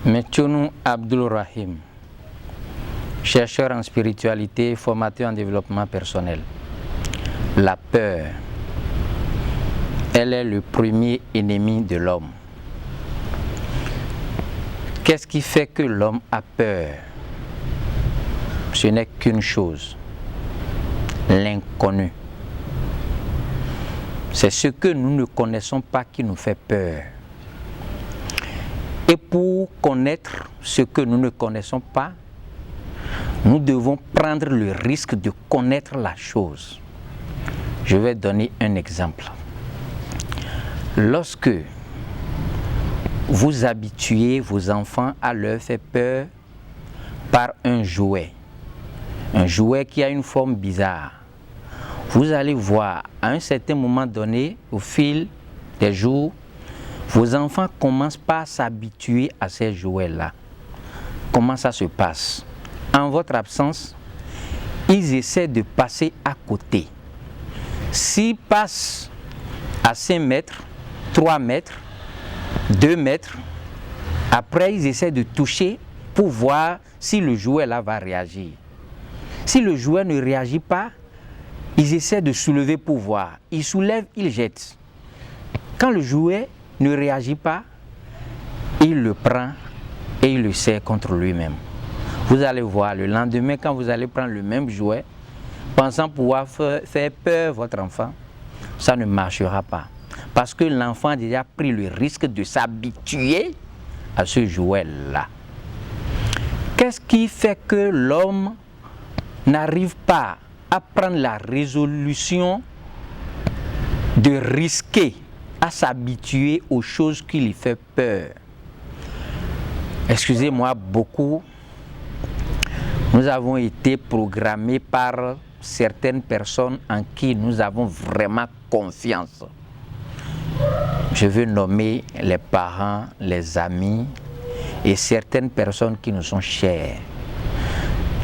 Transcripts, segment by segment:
Metchounou Abdul Rahim, chercheur en spiritualité, formateur en développement personnel. La peur, elle est le premier ennemi de l'homme. Qu'est-ce qui fait que l'homme a peur? Ce n'est qu'une chose, l'inconnu. C'est ce que nous ne connaissons pas qui nous fait peur. Et pour connaître ce que nous ne connaissons pas, nous devons prendre le risque de connaître la chose. Je vais donner un exemple. Lorsque vous habituez vos enfants à leur faire peur par un jouet qui a une forme bizarre, vous allez voir à un certain moment donné, au fil des jours, vos enfants commencent par s'habituer à ces jouets-là. Comment ça se passe? En votre absence, ils essaient de passer à côté. S'ils passent à 5 mètres, 3 mètres, 2 mètres, après ils essaient de toucher pour voir si le jouet-là va réagir. Si le jouet ne réagit pas, ils essaient de soulever pour voir. Ils soulèvent, ils jettent. Quand le jouet ne réagit pas, il le prend et il le serre contre lui-même. Vous allez voir, le lendemain, quand vous allez prendre le même jouet, pensant pouvoir faire peur à votre enfant, ça ne marchera pas. Parce que l'enfant a déjà pris le risque de s'habituer à ce jouet-là. Qu'est-ce qui fait que l'homme n'arrive pas à prendre la résolution de risquer à s'habituer aux choses qui lui font peur? Excusez-moi beaucoup, nous avons été programmés par certaines personnes en qui nous avons vraiment confiance. Je veux nommer les parents, les amis et certaines personnes qui nous sont chères.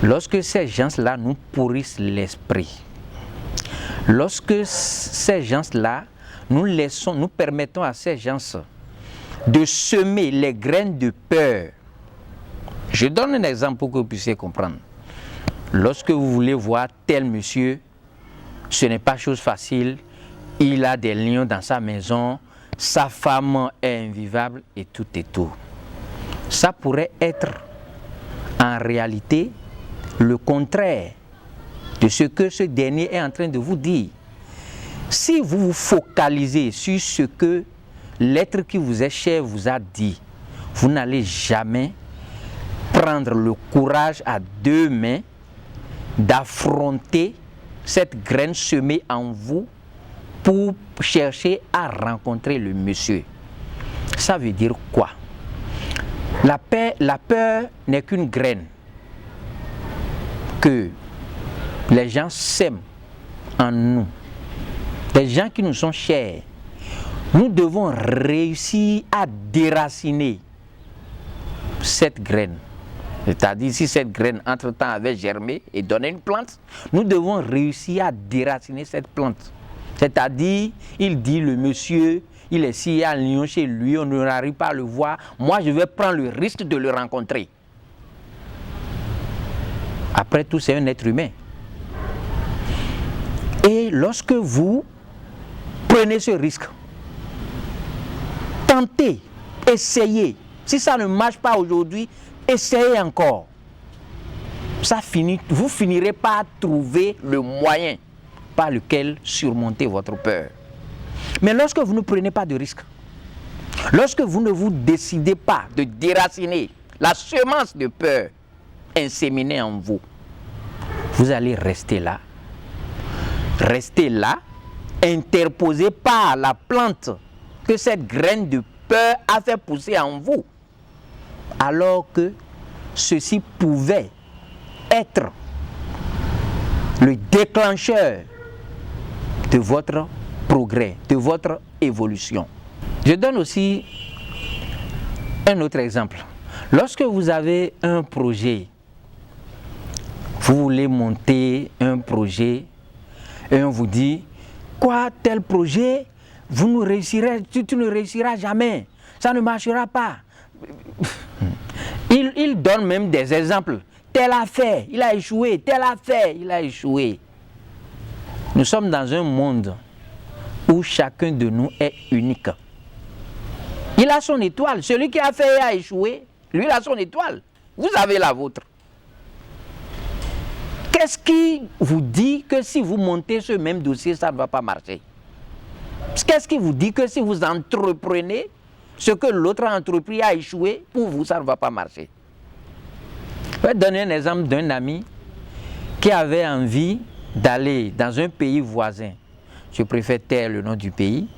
Lorsque ces gens-là nous pourrissent l'esprit, lorsque ces gens-là nous permettons à ces gens de semer les graines de peur. Je donne un exemple pour que vous puissiez comprendre. Lorsque vous voulez voir tel monsieur, ce n'est pas chose facile, il a des lions dans sa maison, sa femme est invivable et tout et tout. Ça pourrait être en réalité le contraire de ce que ce dernier est en train de vous dire. Si vous vous focalisez sur ce que l'être qui vous est cher vous a dit, vous n'allez jamais prendre le courage à 2 mains d'affronter cette graine semée en vous pour chercher à rencontrer le monsieur. Ça veut dire quoi? La peur n'est qu'une graine que les gens sèment en nous. Les gens qui nous sont chers, nous devons réussir à déraciner cette graine. C'est-à-dire, si cette graine entre-temps avait germé et donné une plante, nous devons réussir à déraciner cette plante. C'est-à-dire, il dit, le monsieur, il est ici, il y a un lion chez lui, on n'arrive pas à le voir. Moi, je vais prendre le risque de le rencontrer. Après tout, c'est un être humain. Et lorsque vous prenez ce risque, tentez, essayez. Si ça ne marche pas aujourd'hui, essayez encore. Vous finirez par trouver le moyen par lequel surmonter votre peur. Mais lorsque vous ne prenez pas de risque, lorsque vous ne vous décidez pas de déraciner la semence de peur inséminée en vous, vous allez rester là, interposé par la plante que cette graine de peur a fait pousser en vous, alors que ceci pouvait être le déclencheur de votre progrès, de votre évolution. Je donne aussi un autre exemple. Lorsque vous avez un projet, vous voulez monter un projet, et on vous dit, quoi, tel projet, tu ne réussiras jamais, ça ne marchera pas. Il donne même des exemples. Tel a fait, il a échoué. Tel a fait, il a échoué. Nous sommes dans un monde où chacun de nous est unique. Il a son étoile. Celui qui a fait et a échoué, lui, il a son étoile. Vous avez la vôtre. Qu'est-ce qui vous dit que si vous montez ce même dossier, ça ne va pas marcher? Qu'est-ce qui vous dit que si vous entreprenez ce que l'autre a entrepris a échoué, pour vous, ça ne va pas marcher? Je vais donner un exemple d'un ami qui avait envie d'aller dans un pays voisin. Je préfère taire le nom du pays.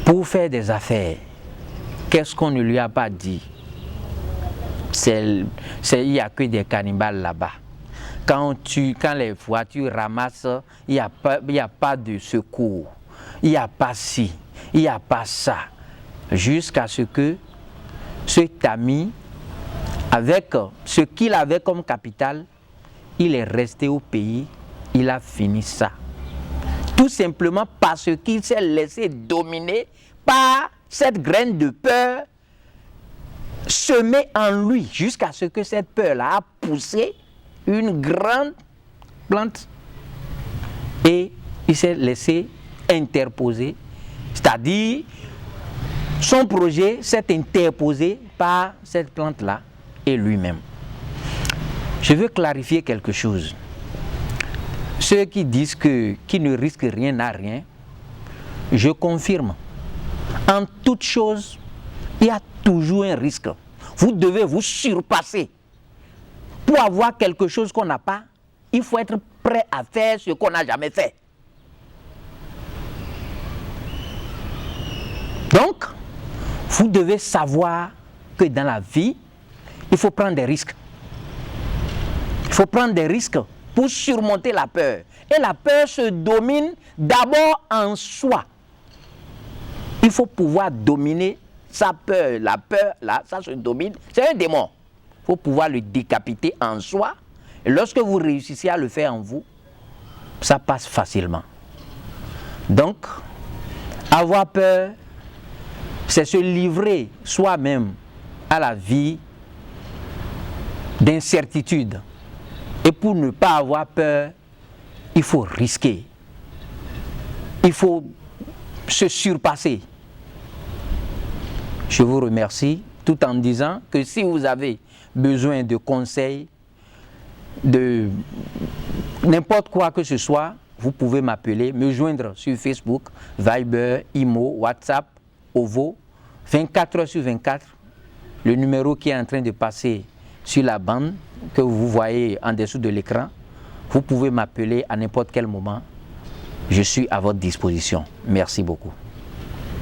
Pour faire des affaires. Qu'est-ce qu'on ne lui a pas dit? Il n'y a que des cannibales là-bas. Quand les voitures ramassent, il n'y a pas de secours. Il n'y a pas ci, il n'y a pas ça. Jusqu'à ce que cet ami, avec ce qu'il avait comme capital, il est resté au pays, il a fini ça. Tout simplement parce qu'il s'est laissé dominer par cette graine de peur semée en lui, jusqu'à ce que cette peur-là a poussé une grande plante et il s'est laissé interposer, c'est-à-dire son projet s'est interposé par cette plante-là et lui-même. Je veux clarifier quelque chose. Ceux qui disent qu'ils ne risquent rien à rien, je confirme. En toute chose, il y a toujours un risque. Vous devez vous surpasser. Pour avoir quelque chose qu'on n'a pas, il faut être prêt à faire ce qu'on n'a jamais fait. Donc, vous devez savoir que dans la vie, il faut prendre des risques. Il faut prendre des risques pour surmonter la peur. Et la peur se domine d'abord en soi. Il faut pouvoir dominer sa peur. La peur, là, ça se domine. C'est un démon. Il faut pouvoir le décapiter en soi. Et lorsque vous réussissez à le faire en vous, ça passe facilement. Donc, avoir peur, c'est se livrer soi-même à la vie d'incertitude. Et pour ne pas avoir peur, il faut risquer. Il faut se surpasser. Je vous remercie tout en disant que si vous avez besoin de conseils, de n'importe quoi que ce soit, vous pouvez m'appeler, me joindre sur Facebook, Viber, Imo, WhatsApp, OVO, 24 heures sur 24, le numéro qui est en train de passer sur la bande que vous voyez en dessous de l'écran. Vous pouvez m'appeler à n'importe quel moment. Je suis à votre disposition. Merci beaucoup.